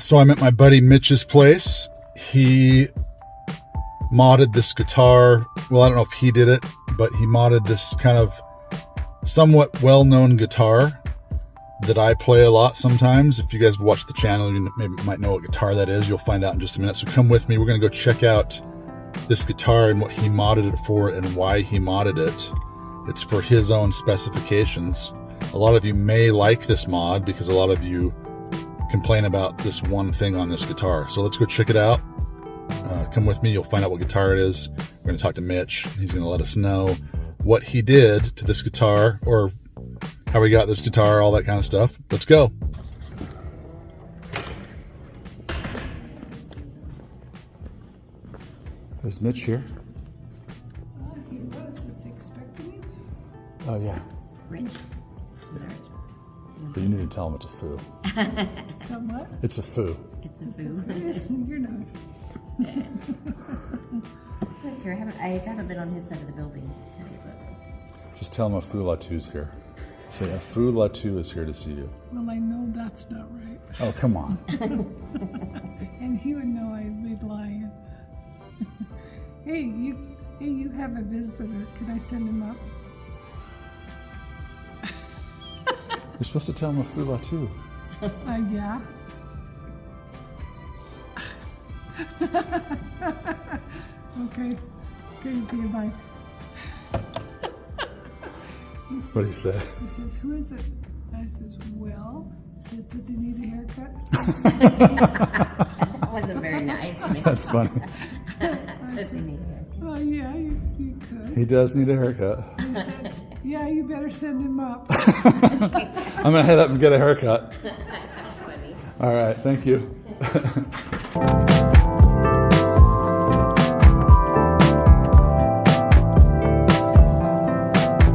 So I'm at my buddy Mitch's place. He modded this guitar. Well, I don't know if he did it, but he modded this kind of somewhat well-known guitar that I play a lot sometimes. If you guys watch the channel, you might know what guitar that is. You'll find out in just a minute. So come with me. We're going to go check out this guitar and what he modded it for and why he modded it. It's for his own specifications. A lot of you may like this mod because a lot of you complain about this one thing on this guitar. So let's go check it out. Come with me. You'll find out what guitar it is. We're going to talk to Mitch. He's going to let us know what he did to this guitar, or how he got this guitar, all that kind of stuff. Let's go. Is Mitch here? He was. Is he expecting you? Oh, yeah. Rich? But you need to tell him it's a foo. Tell what? It's a foo. It's a foo. Listen, you're not. Yes, sir. I haven't been on his side of the building today, but... Just tell him a foo latu's here. Say, a foo latu is here to see you. Well, I know that's not right. Oh, come on. And he would know I'd be lying. Hey, you have a visitor. Can I send him up? You're supposed to tell him a foo latu. Yeah. Okay, see you, bye. What did he say? He says, who is it? I says, well. He says, does he need a haircut? That wasn't very nice. That's funny. Does he need a haircut? Oh, yeah, you could. He does need a haircut. He said, yeah, you better send him up. I'm going to head up and get a haircut. That's funny. All right, thank you.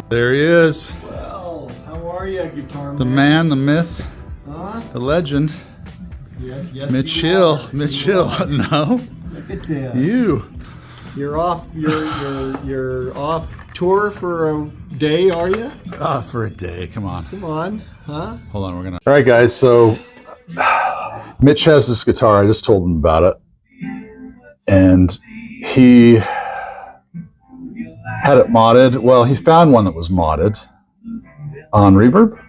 There he is. Well, how are you, guitar man? The man, the myth, Huh? the legend. Yes, Mitch you Hill. are. Mitch You Hill. are. No. Look at this. You're off. You're off tour for a day, are you? for a day. Come on. Come on, huh? Hold on, we're gonna. All right, guys. So Mitch has this guitar. I just told him about it, and he had it modded. Well, he found one that was modded on Reverb,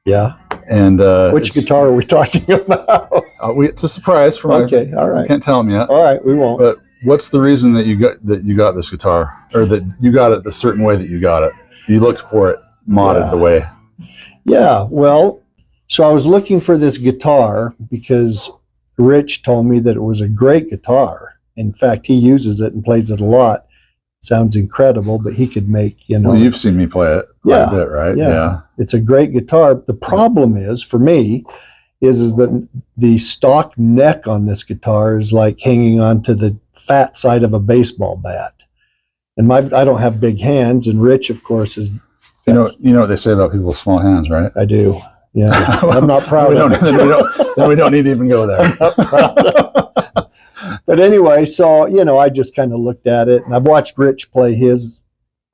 Yeah. and Which guitar are we talking about? it's a surprise for my. Okay, all right. Can't tell him yet. All right, we won't. But what's the reason that you got this guitar, or that you got it the certain way that you got it? You looked for it modded Yeah. the way. Yeah, well, so I was looking for this guitar because Rich told me that it was a great guitar. In fact, he uses it and plays it a lot. Sounds incredible, but he could make, Well, you've seen me play it quite a bit, right? Yeah. It's a great guitar. The problem is, for me, is that the stock neck on this guitar is like hanging onto the fat side of a baseball bat. And I don't have big hands, and Rich, of course, is. You know what they say about people with small hands, right? I do. Yeah. I'm not proud of it. Then we don't need to even go there. But anyway, so, I just kind of looked at it, and I've watched Rich play his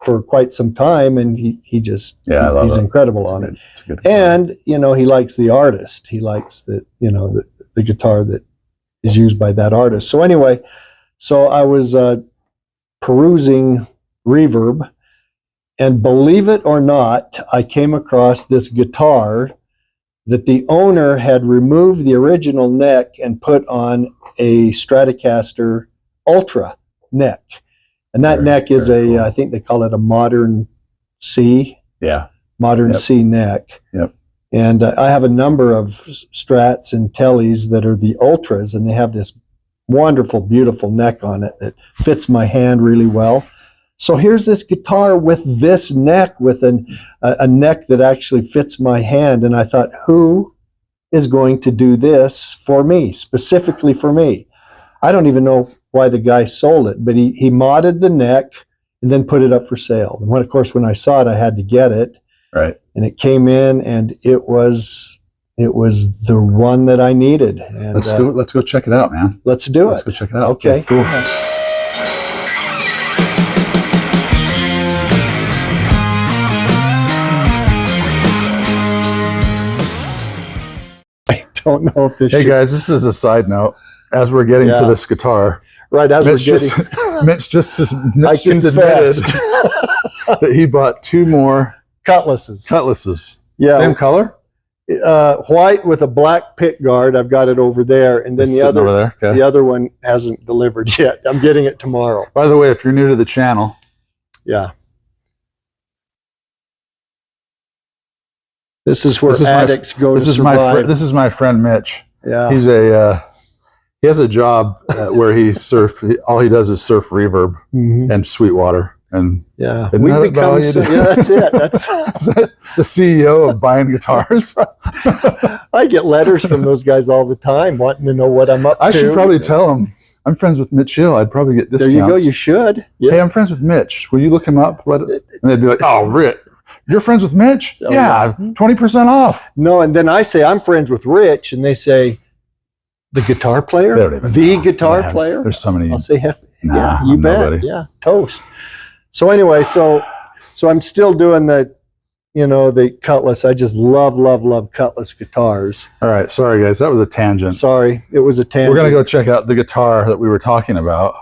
for quite some time, and he's incredible on it. It's a good And, he likes the artist. He likes the guitar that is used by that artist. So anyway, so I was perusing Reverb, and believe it or not, I came across this guitar that the owner had removed the original neck and put on a Stratocaster Ultra neck. And that neck is cool. I think they call it a modern C. Yeah. Modern C neck. Yep. And I have a number of Strats and Tellies that are the Ultras, and they have this wonderful, beautiful neck on it that fits my hand really well. So here's this guitar with this neck, with a neck that actually fits my hand. And I thought, who is going to do this for me, specifically for me? I don't even know why the guy sold it, but he modded the neck and then put it up for sale. And of course, when I saw it, I had to get it. Right. And it came in, and it was the one that I needed. And Let's go check it out, man. Let's do it. Let's go check it out. Okay. Cool. don't know if this. Hey guys, this is a side note. As we're getting to this guitar, right as Mitch we're getting, Mitch just admitted that he bought 2 more cutlasses. Yeah, same color. White with a black pick guard. I've got it over there, and then It's sitting over there. Okay. the other one hasn't delivered yet. I'm getting it tomorrow. By the way, if you're new to the channel, yeah, this is where addicts go to survive. This is my friend Mitch. Yeah, He's he has a job where all he does is surf reverb and Sweetwater. And yeah, we become yeah, that's it. That's the CEO of buying guitars. I get letters from those guys all the time wanting to know what I'm up to. I should probably tell them I'm friends with Mitch Hill. I'd probably get discounts. There you go. You should. Yeah. Hey, I'm friends with Mitch. Will you look him up? And they'd be like, "Oh, Rich, you're friends with Mitch? Oh, yeah, 20% off." No, and then I say I'm friends with Rich, and they say, "The guitar player, the guitar player." There's so many. I'll say, nah, "Yeah, you I'm bet." nobody. Yeah, toast. So anyway, so I'm still doing the Cutlass. I just love Cutlass guitars. All right, sorry guys, that was a tangent. Sorry, it was a tangent. We're gonna go check out the guitar that we were talking about.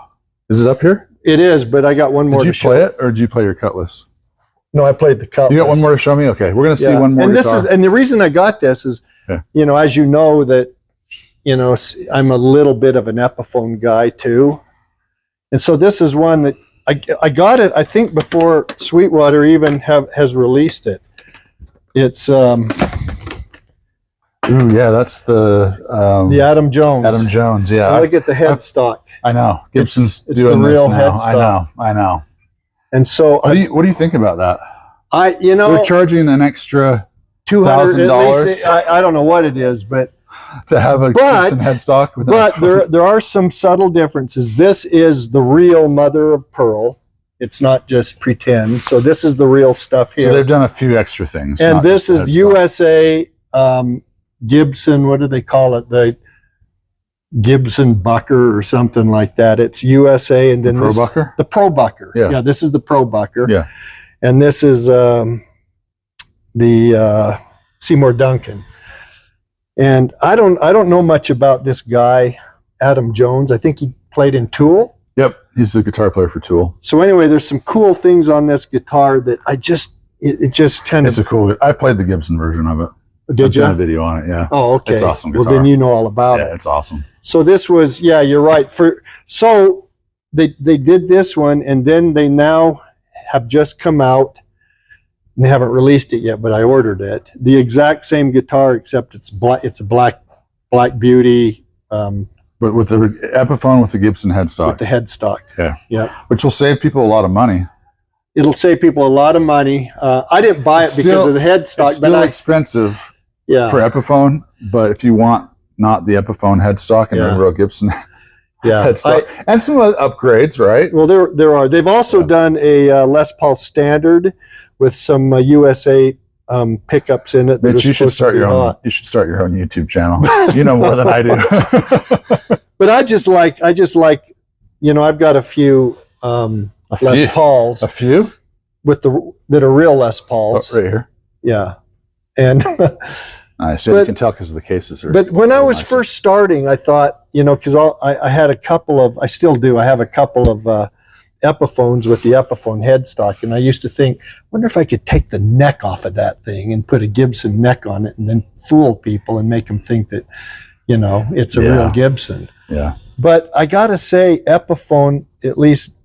Is it up here? It is, but I got one more. Did you to play show. it, or did you play your Cutlass? No, I played the Cutlass. You got one more to show me? Okay, we're gonna see one more. And guitar. and the reason I got this is, as you know that, I'm a little bit of an Epiphone guy too, and so this is one that I got it. I think before Sweetwater even has released it. It's ooh, yeah, that's the Adam Jones. Adam Jones, yeah. Look at the headstock. I know. Gibson's it's doing the real this now. headstock. I know. And so what do you think about that? They're charging an extra $200. I don't know what it is, but to have a Gibson headstock. But there are some subtle differences. This is the real mother of pearl. It's not just pretend. So this is the real stuff here. So they've done a few extra things. And this is USA Gibson. What do they call it? The Gibson Bucker or something like that. It's USA, and then the Pro Bucker. The Pro Bucker. Yeah, this is the Pro Bucker. Yeah, and this is the Seymour Duncan. And I don't know much about this guy, Adam Jones. I think he played in Tool. Yep, he's the guitar player for Tool. So anyway, there's some cool things on this guitar that it just kind of. It's a cool. I played the Gibson version of it. Did you? I've done a video on it. Yeah. Oh, okay. It's awesome guitar. Well, then you know all about it. Yeah, it's awesome. So this was, you're right. So they did this one, and then they now have just come out. And they haven't released it yet, but I ordered it. The exact same guitar, except it's black. It's a black beauty. But with the Epiphone with the Gibson headstock. With the headstock. Yeah. Yeah. Which will save people a lot of money. It'll save people a lot of money. I didn't buy it because of the headstock. It's still expensive for Epiphone, but if you want not the Epiphone headstock and a real Gibson headstock. And some upgrades, right? Well, there are. They've also done a Les Paul Standard with some USA pickups in it. Mitch, you should start your own. You should start your own YouTube channel. You know more than I do. But I just like. I've got a few Les Pauls. A few that are real Les Pauls. Oh, right here. Yeah, and nice. Yeah, you can tell because of the cases. But when I was first starting, I thought, because I had a couple of. I still do. I have a couple of. Epiphones with the Epiphone headstock, and I used to think, wonder if I could take the neck off of that thing and put a Gibson neck on it and then fool people and make them think that it's a real Gibson. Yeah. But I gotta say, Epiphone, at least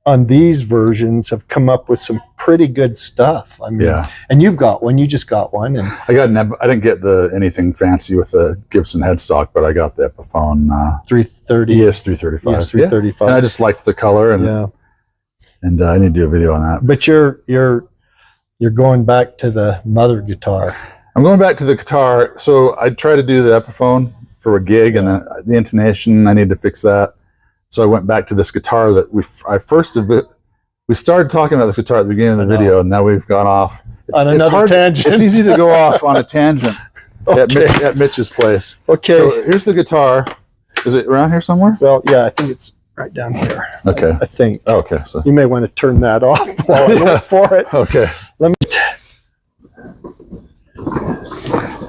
on these versions, have come up with some pretty good stuff. I mean, and you've got one. You just got one, and I didn't get anything fancy with the Gibson headstock, but I got the Epiphone 330 ES335. Yes, 335. And I just liked the color, and and I need to do a video on that. But you're going back to the mother guitar. I'm going back to the guitar. So I try to do the Epiphone for a gig, and then the intonation, I need to fix that. So I went back to this guitar that we started talking about this guitar at the beginning of the video, and now we've gone off. On another tangent. It's easy to go off on a tangent at Mitch's place. Okay. So here's the guitar. Is it around here somewhere? Well, yeah, I think it's right down here. Okay. I think. Oh, okay. So you may want to turn that off while I look for it. Okay. Let me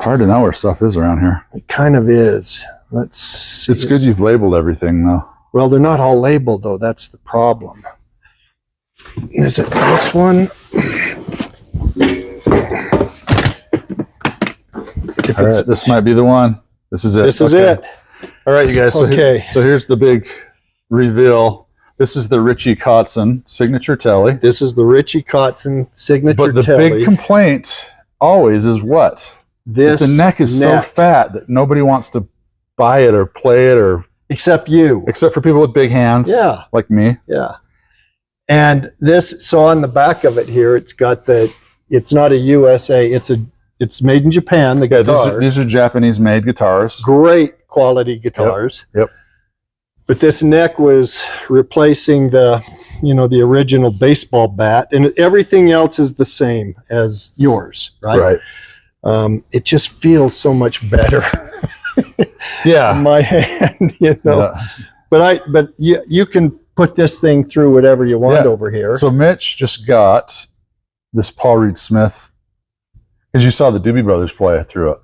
hard to know where stuff is around here. It kind of is. Let's see. It's good you've labeled everything, though. Well, they're not all labeled, though. That's the problem. Is it this one? All right, this might be the one. This is it. This is it. All right, you guys. So, Okay. so here's the big reveal. This is the Richie Kotzen signature telly. This is the Richie Kotzen signature But the telly. big complaint always is what? This The neck is so fat that nobody wants to buy it or play it, or except you. except for people with big hands, Yeah. like me. Yeah. And this, so on the back of it here, it's got the, it's not a USA, it's made in Japan, the Yeah, guitar. these are Japanese-made guitars. Great quality guitars. Yep. But this neck was replacing the, the original baseball bat, and everything else is the same as yours, right? Right. It just feels so much better in Yeah. my hand, Yeah. But you can put this thing through whatever you want Yeah. over here. So Mitch just got this Paul Reed Smith, because you saw the Doobie Brothers play through it.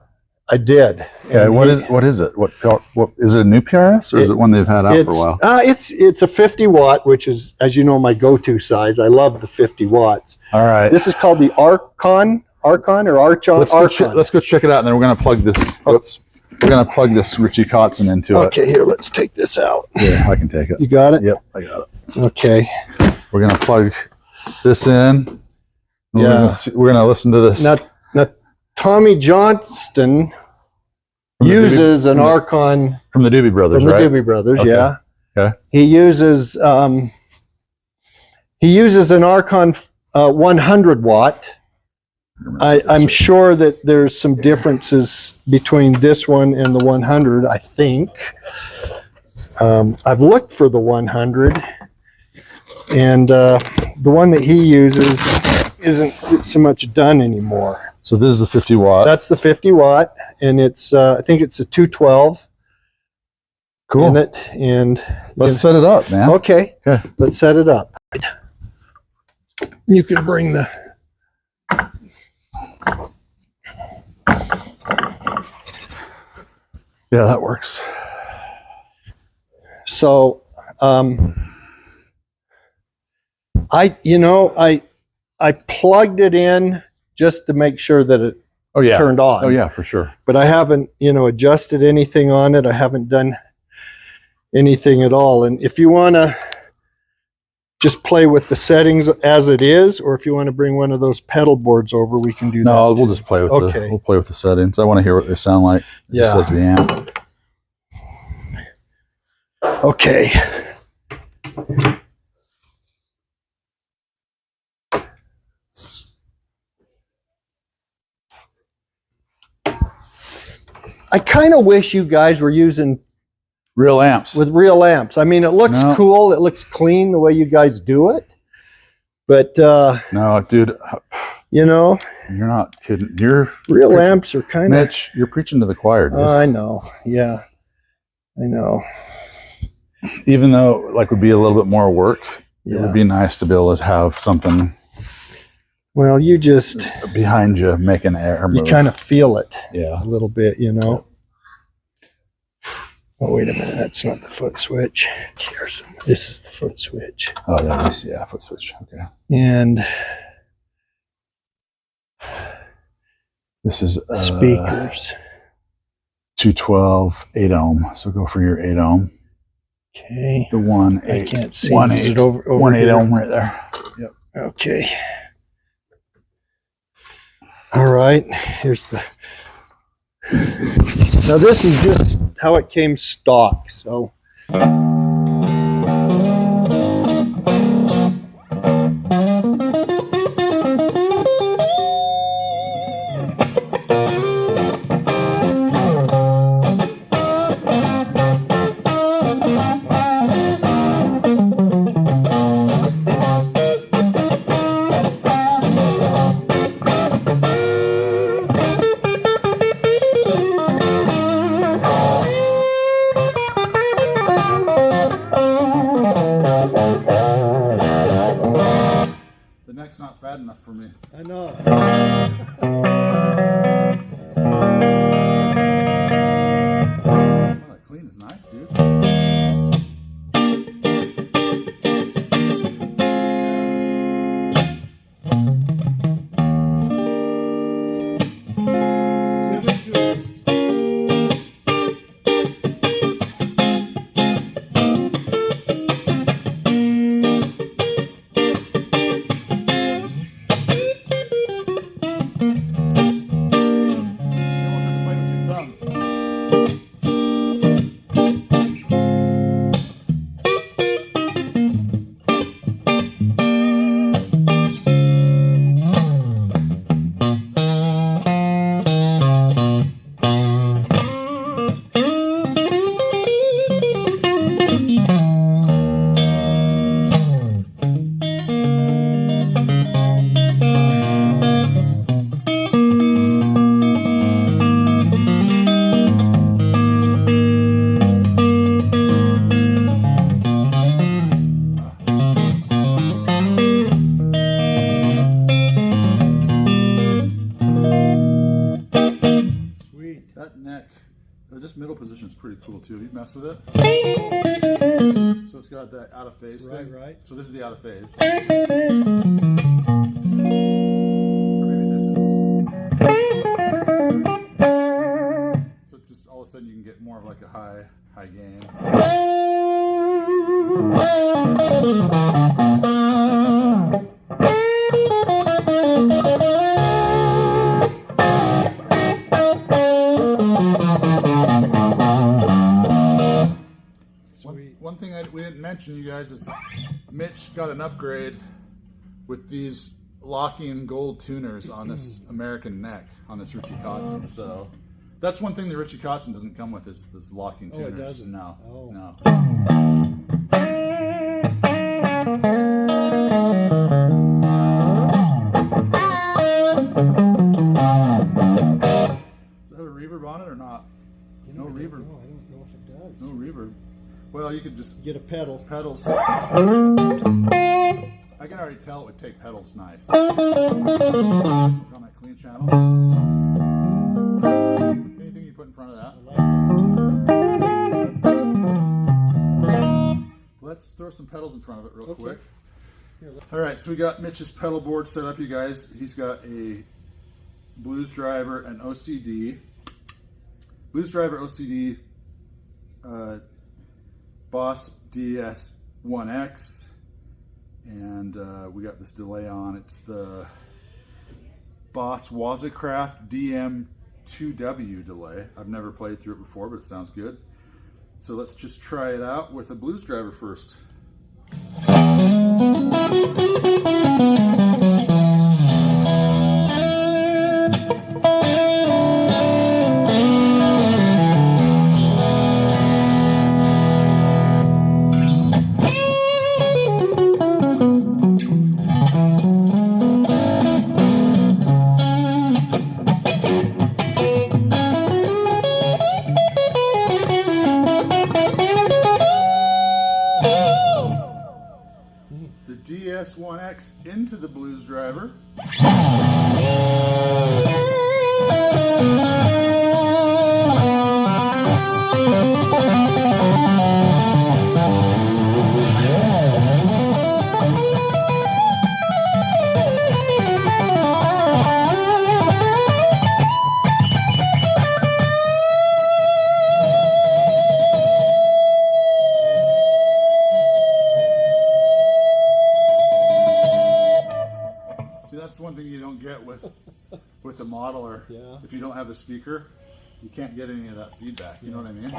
I did. Yeah. And What is it? What is it? A new PRS, or is it one they've had out for a while? It's a 50 watt, which is, as you know, my go-to size. I love the 50 watts. All right. This is called the Archon or Archon. Let's go check it out, and then we're gonna plug this. Oops. We're gonna plug this Richie Kotzen into it. Okay, here, let's take this out. Yeah, I can take it. You got it? Yep, I got it. Okay. We're gonna plug this in. Yeah. We're gonna listen to this. Now Tommy Johnston uses an Archon from the Doobie Brothers, from the right? Doobie Brothers, Okay. yeah. Okay. He uses an Archon 100 watt. I'm sure that there's some differences between this one and the 100, I think. I've looked for the 100, and the one that he uses isn't so much done anymore. So this is the 50 watt. That's the 50 watt, and it's I think it's a 212 cool. in it. And Let's set it up, man. okay, Okay. let's set it up. You can bring the... Yeah, that works. So, I plugged it in just to make sure that it Oh yeah. turned on. Oh yeah, for sure. But I haven't, adjusted anything on it. I haven't done anything at all. And if you want to just play with the settings as it is, or if you want to bring one of those pedal boards over, we can do that. No, we'll just play with we'll play with the settings. I want to hear what they sound like. Just as the amp. Okay. I kind of wish you guys were using Real amps. with real amps. I mean, it looks cool. It looks clean the way you guys do it. But, no, dude, you're not kidding. You're real amps are kind of... Mitch, you're preaching to the choir, dude. I know. Yeah, I know. Even though like would be a little bit more work, it would be nice to be able to have something Well, you just... behind you making air move. You kind of feel it Yeah. a little bit, Oh, wait a minute. That's not the foot switch. This is the foot switch. Oh, that is, yeah, foot switch. Okay. And this is speakers. 212, 8 ohm. So go for your 8 ohm. Okay. The 1 8. I can't see. 1 Is 8. it over 1 8 here? ohm right there. Yep. Okay. All right. Here's the... Now this is just how it came stock. So... The neck's not fat enough for me. I know. nice, dude. Give it to us. You almost have to play with your thumb. Sweet. That neck, or this middle position is pretty cool too. Have you messed with it? So it's got that out of phase Right, thing. right. So this is the out of phase. Or maybe this is. So it's just all of a sudden you can get more of like a high gain. Sweet. One thing we didn't mention, you guys, is Mitch got an upgrade with these locking gold tuners on this American neck on this Richie Kotzen. So that's one thing the Richie Kotzen doesn't come with is this locking Oh, tuners. it doesn't? No, Oh. no. Does it have a reverb on it or not? You know, No I don't reverb. know. I don't know if it does. No reverb. Well, you could just Get a pedal. pedals. I can already tell it would take pedals nice. On that clean channel. Anything you put in front of that. I like that. Let's throw some pedals in front of it real Okay. quick. Here, All right, so we got Mitch's pedal board set up, you guys. He's got a Blues Driver and OCD. Blues Driver OCD Boss DS1X. And we got this delay on. It's the Boss Wazacraft DM2W delay. I've never played through it before, but it sounds good. So let's just try it out with a Blues Driver first. The DS1X into the Blues Driver. See, that's one thing you don't get with the modeler. Yeah. If you don't have a speaker, you can't get any of that feedback. You know what I mean?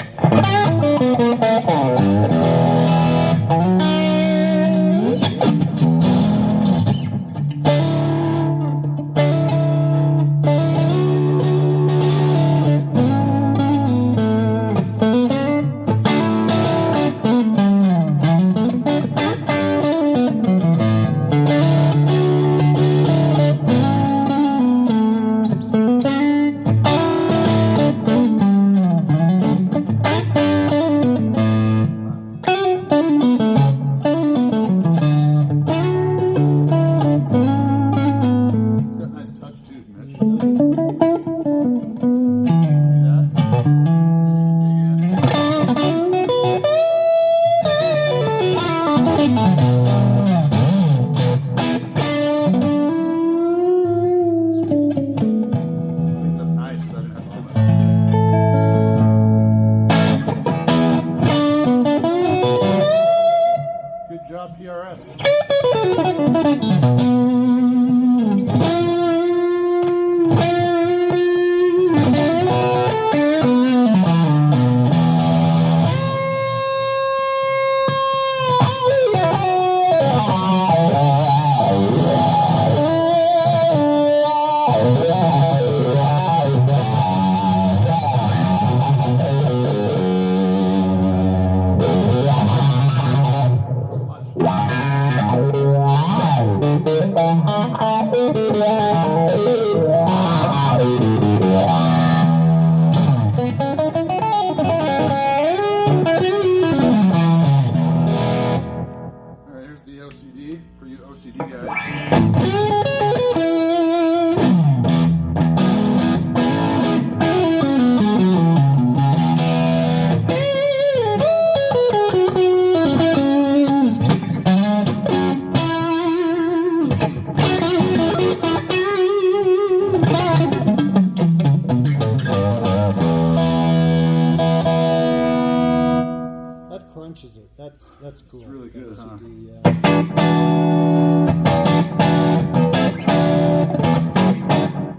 crunches it. That's cool. It's really good, huh? OCD, yeah.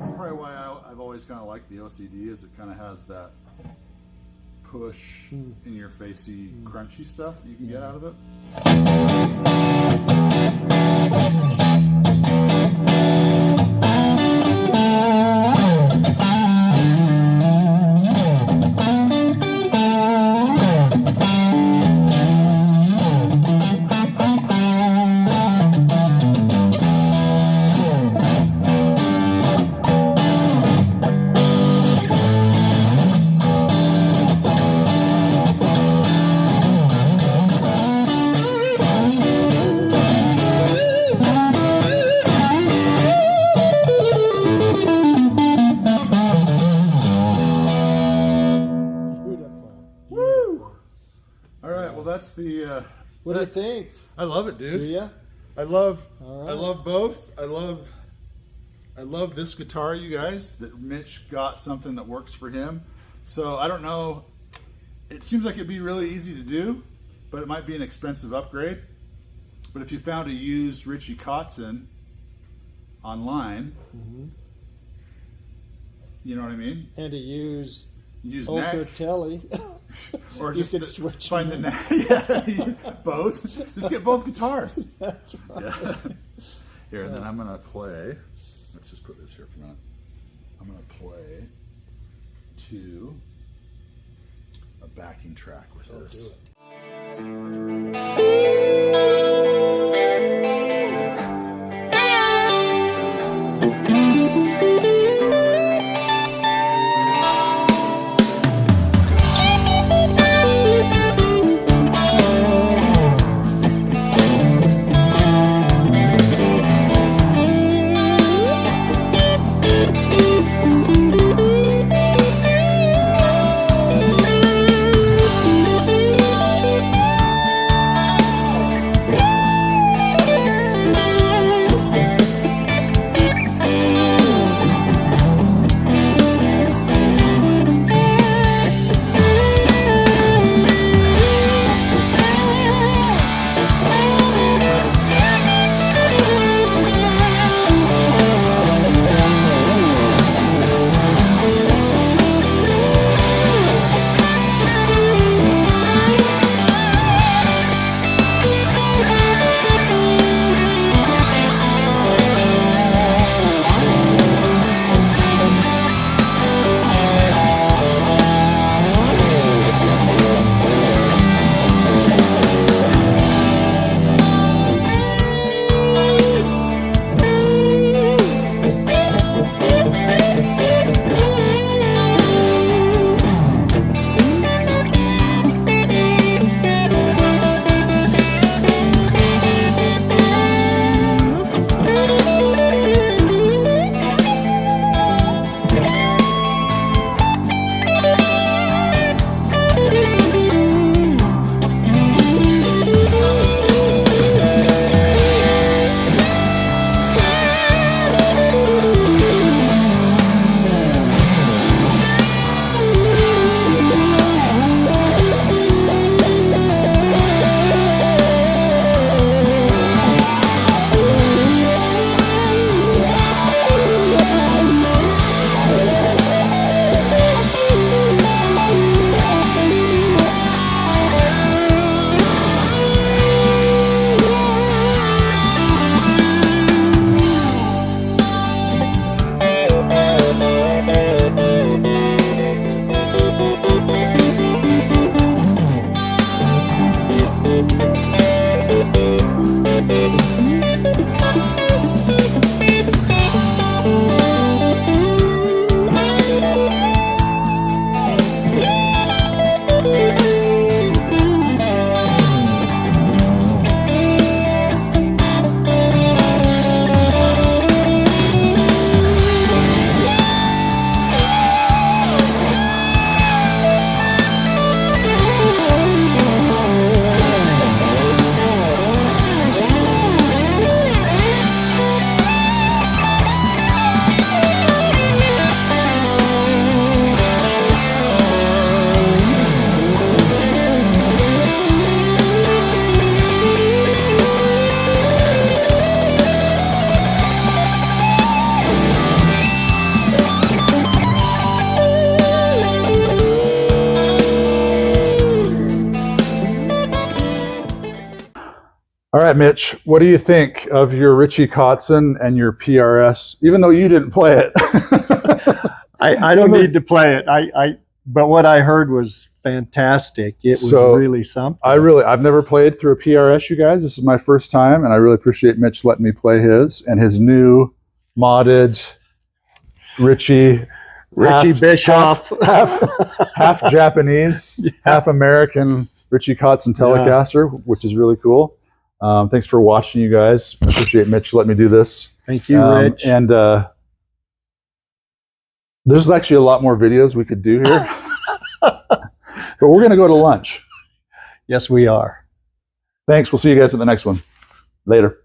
That's probably why I've always kind of liked the OCD, is it kind of has that push in your facey crunchy stuff that you can get out of it. That's the. What do you think? I love it, dude. Do you? I love. All right. I love both. I love this guitar, you guys. That Mitch got something that works for him. So I don't know. It seems like it'd be really easy to do, but it might be an expensive upgrade. But if you found a used Richie Kotzen online, you know what I mean. And to use Ultra neck. Telly. Or You just could switch find the them. neck. Yeah, both. Just get both guitars. That's right. Yeah. Here, and then I'm gonna play. Let's just put this here for a minute. I'm gonna play to a backing track with this. Do it. All right, Mitch, what do you think of your Richie Kotzen and your PRS, even though you didn't play it? I don't need to play it. But what I heard was fantastic. It was really something. I've never played through a PRS, you guys. This is my first time, and I really appreciate Mitch letting me play his and his new modded Richie Bischoff, half Japanese, half American Richie Kotzen Telecaster, which is really cool. Thanks for watching, you guys. I appreciate Mitch letting me do this. Thank you, Rich. And there's actually a lot more videos we could do here, but we're going to go to lunch. Yes, we are. Thanks. We'll see you guys at the next one. Later.